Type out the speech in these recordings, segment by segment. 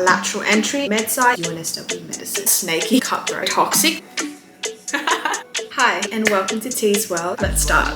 Lateral Entry Medsci, UNSW Medicine. Snaky, cutthroat, toxic. Hi, and welcome to T's World. Let's start.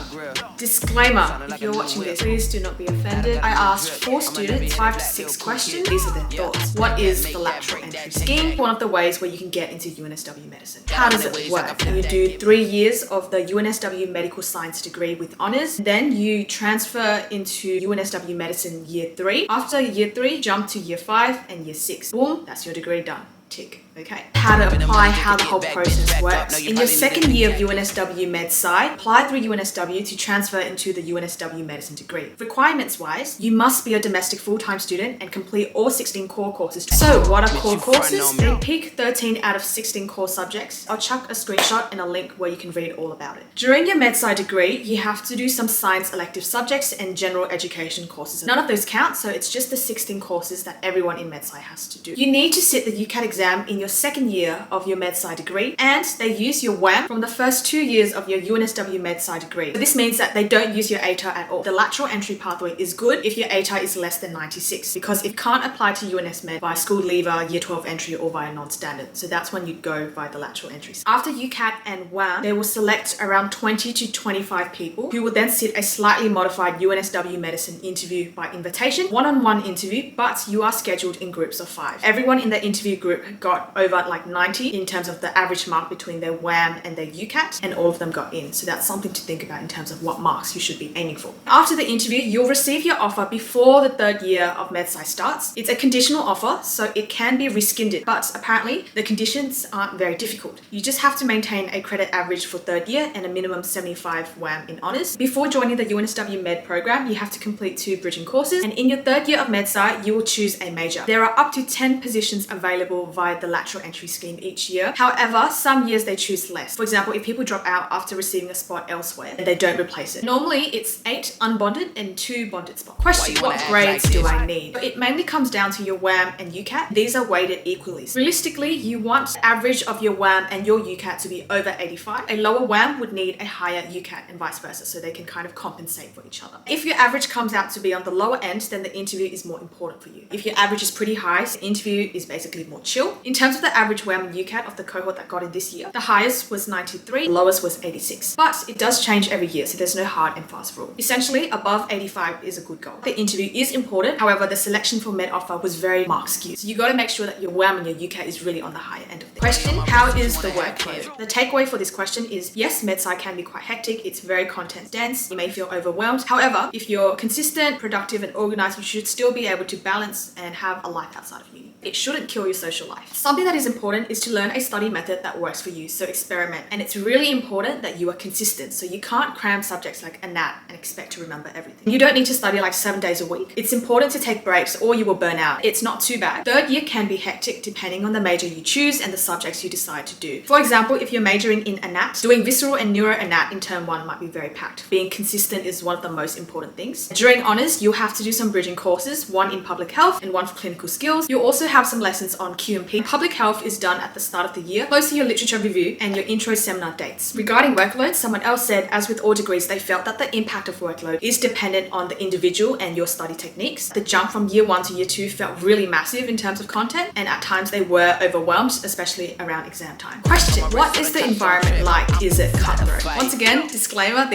Disclaimer, if you're watching this, please do not be offended. I asked 4 students 5 to 6 questions. These are their thoughts. What is the Lateral Entry Scheme? One of the ways where you can get into UNSW Medicine. How does it work? You do 3 years of the UNSW Medical Science degree with honours. Then you transfer into UNSW Medicine year 3. After year 3, jump to year 5 and year 6. Boom, that's your degree done. Tick. Okay. How to apply, how the whole process works. In your second year of UNSW Medsci, apply through UNSW to transfer into the UNSW Medicine degree. Requirements wise, you must be a domestic full-time student and complete all 16 core courses. So what are core courses? They pick 13 out of 16 core subjects. I'll chuck a screenshot and a link where you can read all about it. During your Medsci degree, you have to do some science elective subjects and general education courses. None of those count, so it's just the 16 courses that everyone in Medsci has to do. You need to sit the UCAT exam in your second year of your Medsci degree, and they use your WAM from the first 2 years of your UNSW Medsci degree. So this means that they don't use your ATAR at all. The lateral entry pathway is good if your ATAR is less than 96, because it can't apply to UNS Med by school leaver, year 12 entry, or via non-standard. So that's when you'd go via the lateral entries. After UCAT and WAM, they will select around 20 to 25 people who will then sit a slightly modified UNSW Medicine interview by invitation, one-on-one interview, but you are scheduled in groups of 5. Everyone in the interview group got over like 90 in terms of the average mark between their WAM and their UCAT, and all of them got in. So that's something to think about in terms of what marks you should be aiming for. After the interview, you'll receive your offer before the 3rd year of Medsci starts. It's a conditional offer, so it can be rescinded, but apparently the conditions aren't very difficult. You just have to maintain a credit average for 3rd year and a minimum 75 WAM in honours. Before joining the UNSW Med program, you have to complete 2 bridging courses, and in your 3rd year of Medsci, you will choose a major. There are up to 10 positions available via the lateral entry scheme each year. However, some years they choose less. For example, if people drop out after receiving a spot elsewhere and they don't replace it. Normally it's 8 unbonded and 2 bonded spots. Question, what grades do I need? So it mainly comes down to your WAM and UCAT. These are weighted equally. Realistically, you want the average of your WAM and your UCAT to be over 85. A lower WAM would need a higher UCAT and vice versa, so they can kind of compensate for each other. If your average comes out to be on the lower end, then the interview is more important for you. If your average is pretty high, the interview is basically more chill. In terms of the average WAM and UCAT of the cohort that got in this year, the highest was 93, the lowest was 86. But it does change every year, so there's no hard and fast rule. Essentially, above 85 is a good goal. The interview is important, however, the selection for med offer was very mark skewed. So you got to make sure that your WAM and your UCAT is really on the higher end of the question. How is the workload? The takeaway for this question is, yes, Medsci can be quite hectic. It's very content dense. You may feel overwhelmed. However, if you're consistent, productive, and organized, you should still be able to balance and have a life outside of uni. It shouldn't kill your social life. Something that is important is to learn a study method that works for you, so experiment. And it's really important that you are consistent, so you can't cram subjects like a NAT and expect to remember everything. You don't need to study like 7 days a week. It's important to take breaks or you will burn out. It's not too bad. 3rd year can be hectic depending on the major you choose and the subjects you decide to do. For example, if you're majoring in ANAT, doing visceral and neuro ANAT in term 1 might be very packed. Being consistent is one of the most important things. During honours, you'll have to do some bridging courses, one in public health and one for clinical skills. You'll also have some lessons on Q&P. Public health is done at the start of the year, close to your literature review and your intro seminar dates. Regarding workload, someone else said, as with all degrees, they felt that the impact of workload is dependent on the individual and your study techniques. The jump from year 1 to year 2 felt really massive in terms of content, and at times they were overwhelmed, especially around exam time. Question, what is the environment like? Is it cutthroat? Once again, disclaimer,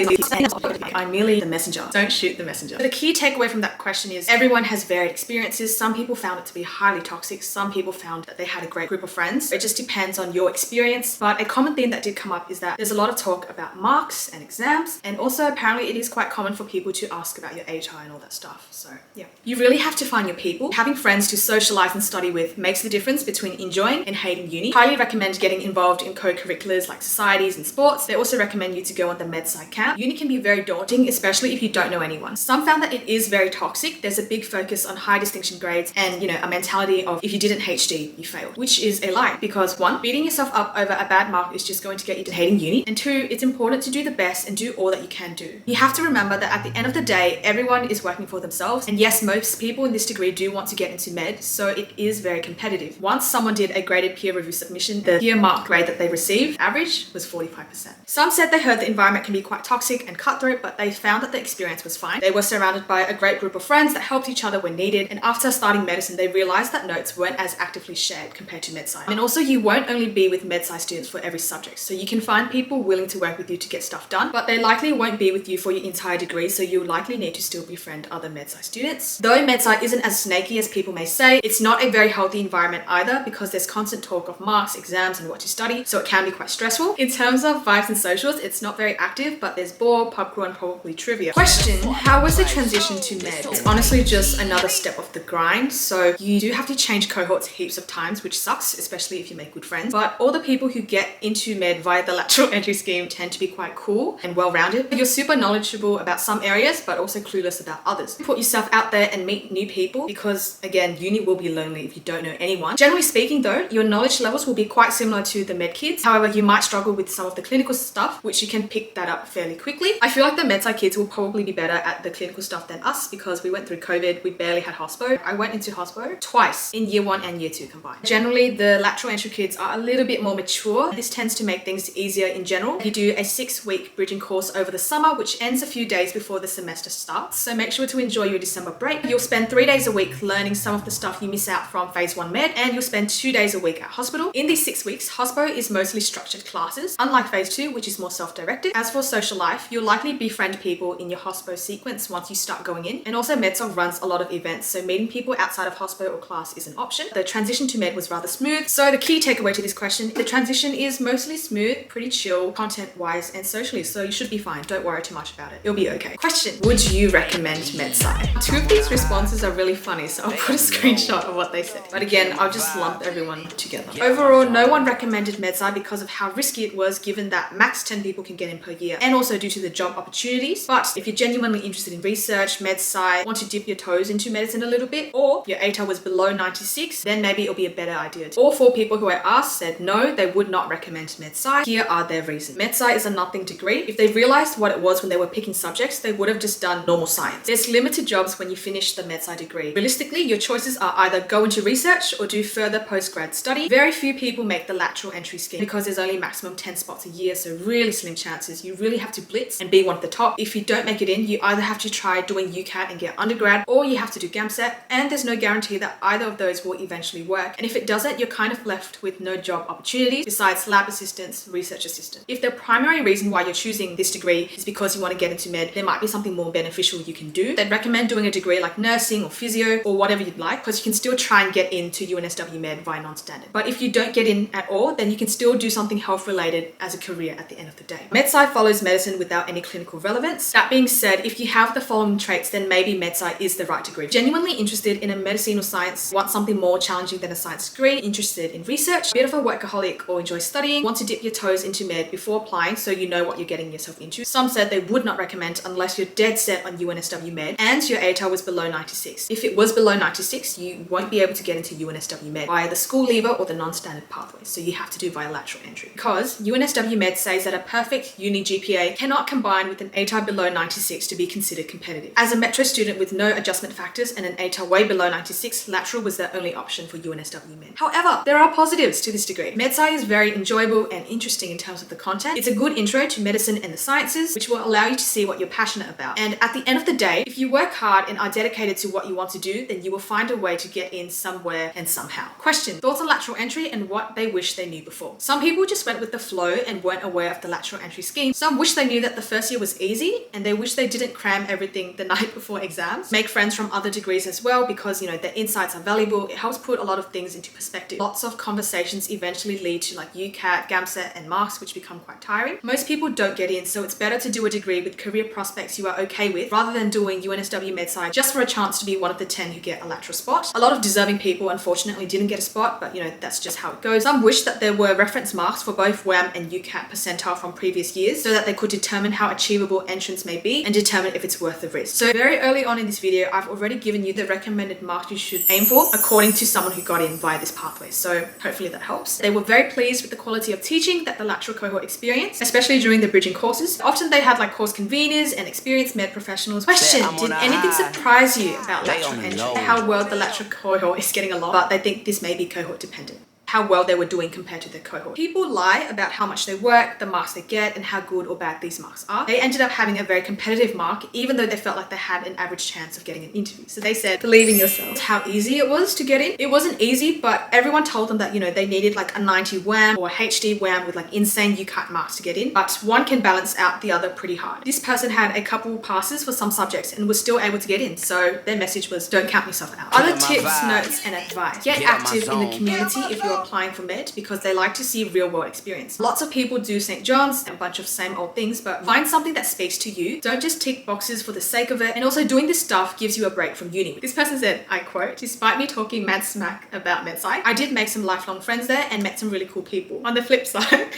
I'm merely the messenger. Don't shoot the messenger. But the key takeaway from that question is everyone has varied experiences. Some people found it to be highly toxic. Some people found that they had a great group of friends. It just depends on your experience. But a common theme that did come up is that there's a lot of talk about marks and exams, and also apparently it is quite common for people to ask about your ATAR and all that stuff. So yeah, you really have to find your people. Having friends to socialize and study with makes the difference between enjoying and hating uni. Highly recommend getting involved in co-curriculars like societies and sports. They also recommend you to go on the Medsci camp. Uni can be very daunting, especially if you don't know anyone. Some found that it is very toxic. There's a big focus on high distinction grades and, a mentality of if you didn't HD, you failed, which is a lie, because 1, beating yourself up over a bad mark is just going to get you to hating uni, and 2, it's important to do the best and do all that you can do. You have to remember that at the end of the day, everyone is working for themselves, and yes, most people in this degree do want to get into med, so it is very competitive. Once someone did a graded peer review submission, the peer mark grade that they received, average, was 45%. Some said they heard the environment can be quite toxic and cutthroat, but they found that the experience was fine. They were surrounded by a great group of friends that helped each other when needed, and after starting medicine, they realized that no, notes weren't as actively shared compared to Medsci. And also you won't only be with Medsci students for every subject. So you can find people willing to work with you to get stuff done, but they likely won't be with you for your entire degree, so you'll likely need to still befriend other Medsci students. Though Medsci isn't as snaky as people may say, it's not a very healthy environment either, because there's constant talk of marks, exams, and what to study, so it can be quite stressful. In terms of vibes and socials, it's not very active, but there's ball, pub crawl, and probably trivia. Question: how was the transition to med? It's honestly just another step of the grind, so you do have to change cohorts heaps of times, which sucks, especially if you make good friends. But all the people who get into med via the lateral entry scheme tend to be quite cool and well-rounded. You're super knowledgeable about some areas, but also clueless about others. Put yourself out there and meet new people, because again, uni will be lonely if you don't know anyone. Generally speaking though, your knowledge levels will be quite similar to the med kids. However, you might struggle with some of the clinical stuff, which you can pick that up fairly quickly. I feel like the Medsci kids will probably be better at the clinical stuff than us, because we went through COVID, we barely had hospo. I went into hospo twice in year 1 and year 2 combined. Generally, the lateral entry kids are a little bit more mature. This tends to make things easier in general. You do a 6-week bridging course over the summer, which ends a few days before the semester starts. So make sure to enjoy your December break. You'll spend 3 days a week learning some of the stuff you miss out from phase 1 med, and you'll spend 2 days a week at hospital. In these 6 weeks, hospo is mostly structured classes, unlike phase 2, which is more self-directed. As for social life, you'll likely befriend people in your hospo sequence once you start going in. And also Medsci runs a lot of events, so meeting people outside of hospo or class is an option. The transition to med was rather smooth. So the key takeaway to this question, the transition is mostly smooth, pretty chill, content-wise and socially, so you should be fine. Don't worry too much about it. It'll be okay. Question: would you recommend Medsci? 2 of these responses are really funny, so I'll put a screenshot of what they said. But again, I'll just lump everyone together. Overall, no one recommended Medsci because of how risky it was, given that max 10 people can get in per year, and also due to the job opportunities. But if you're genuinely interested in research, Medsci, want to dip your toes into medicine a little bit, or your ATAR was below 96, then maybe it'll be a better idea. All 4 people who I asked said no, they would not recommend Medsci. Here are their reasons. Medsci is a nothing degree. If they realized what it was when they were picking subjects, they would have just done normal science. There's limited jobs when you finish the Medsci degree. Realistically, your choices are either go into research or do further post-grad study. Very few people make the lateral entry scheme because there's only maximum 10 spots a year, so really slim chances. You really have to blitz and be one of the top. If you don't make it in, you either have to try doing UCAT and get undergrad, or you have to do GAMSET, and there's no guarantee that either of those will eventually work. And if it doesn't, you're kind of left with no job opportunities besides lab assistants, research assistant. If the primary reason why you're choosing this degree is because you want to get into med, there might be something more beneficial you can do. They'd recommend doing a degree like nursing or physio or whatever you'd like, because you can still try and get into UNSW Med via non-standard. But if you don't get in at all, then you can still do something health related as a career at the end of the day. Medsci follows medicine without any clinical relevance. That being said, if you have the following traits, then maybe Medsci is the right degree. Genuinely interested in a medicine or science, want something more challenging than a science degree, interested in research, a bit of a workaholic or enjoy studying, want to dip your toes into med before applying so you know what you're getting yourself into. Some said they would not recommend unless you're dead set on UNSW Med and your ATAR was below 96. If it was below 96, you won't be able to get into UNSW Med via the school leaver or the non-standard pathway, so you have to do via lateral entry. Because UNSW Med says that a perfect uni GPA cannot combine with an ATAR below 96 to be considered competitive. As a Metro student with no adjustment factors and an ATAR way below 96, lateral was the only option for UNSW Med. However, there are positives to this degree. Medsci is very enjoyable and interesting in terms of the content. It's a good intro to medicine and the sciences, which will allow you to see what you're passionate about. And at the end of the day, if you work hard and are dedicated to what you want to do, then you will find a way to get in somewhere and somehow. Question: thoughts on lateral entry and what they wish they knew before. Some people just went with the flow and weren't aware of the lateral entry scheme. Some wish they knew that the first year was easy, and they wish they didn't cram everything the night before exams. Make friends from other degrees as well, because the insights are valuable. It helps put a lot of things into perspective. Lots of conversations eventually lead to like UCAT, GAMSET and marks, which become quite tiring. Most people don't get in, so it's better to do a degree with career prospects you are okay with rather than doing UNSW Medsci just for a chance to be one of the 10 who get a lateral spot. A lot of deserving people unfortunately didn't get a spot, but that's just how it goes. Some wish that there were reference marks for both WAM and UCAT percentile from previous years so that they could determine how achievable entrance may be and determine if it's worth the risk. So very early on in this video, I've already given you the recommended marks you should aim for according to someone who got in via this pathway. So hopefully that helps. They were very pleased with the quality of teaching that the lateral cohort experienced, especially during the bridging courses. Often they had like course conveners and experienced med professionals. Question: did anything surprise you about lateral entry? How well the lateral cohort is getting along, but they think this may be cohort dependent. how well they were doing compared to their cohort. People lie about how much they work, the marks they get, and how good or bad these marks are. They ended up having a very competitive mark, even though they felt like they had an average chance of getting an interview. So they said, believe in yourself. How easy it was to get in. It wasn't easy, but everyone told them that, you know, they needed like a 90 WAM or a HD WAM with like insane UCAT marks to get in, but one can balance out the other pretty hard. This person had a couple passes for some subjects and was still able to get in. So their message was, don't count yourself out. Other tips, notes, and advice. Get active in the community if you're applying for med, because they like to see real world experience. Lots of people do St. John's and a bunch of same old things, but find something that speaks to you. Don't just tick boxes for the sake of it. And also doing this stuff gives you a break from uni. This person said, I quote, despite me talking mad smack about Medsci, I did make some lifelong friends there and met some really cool people. On the flip side,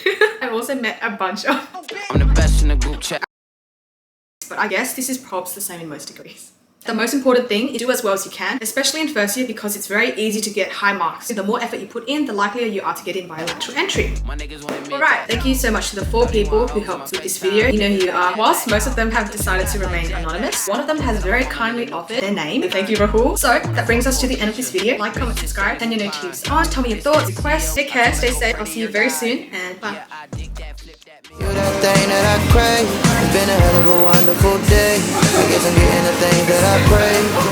I also met a bunch of I'm the best in the group chat. But I guess this is probably the same in most degrees. The most important thing is do as well as you can, especially in first year, because it's very easy to get high marks. The more effort you put in, the likelier you are to get in by lateral entry. Alright, thank you so much to the 4 people who helped with this video. You know who you are. Whilst most of them have decided to remain anonymous, one of them has very kindly offered their name. Thank you, Rahul. So that brings us to the end of this video. Like, comment, subscribe, and your notes on. Tell me your thoughts, requests. Take care, stay safe. I'll see you very soon, and bye. You're that thing that I crave. It's been a hell of a wonderful day. I guess I'm getting the things that I crave.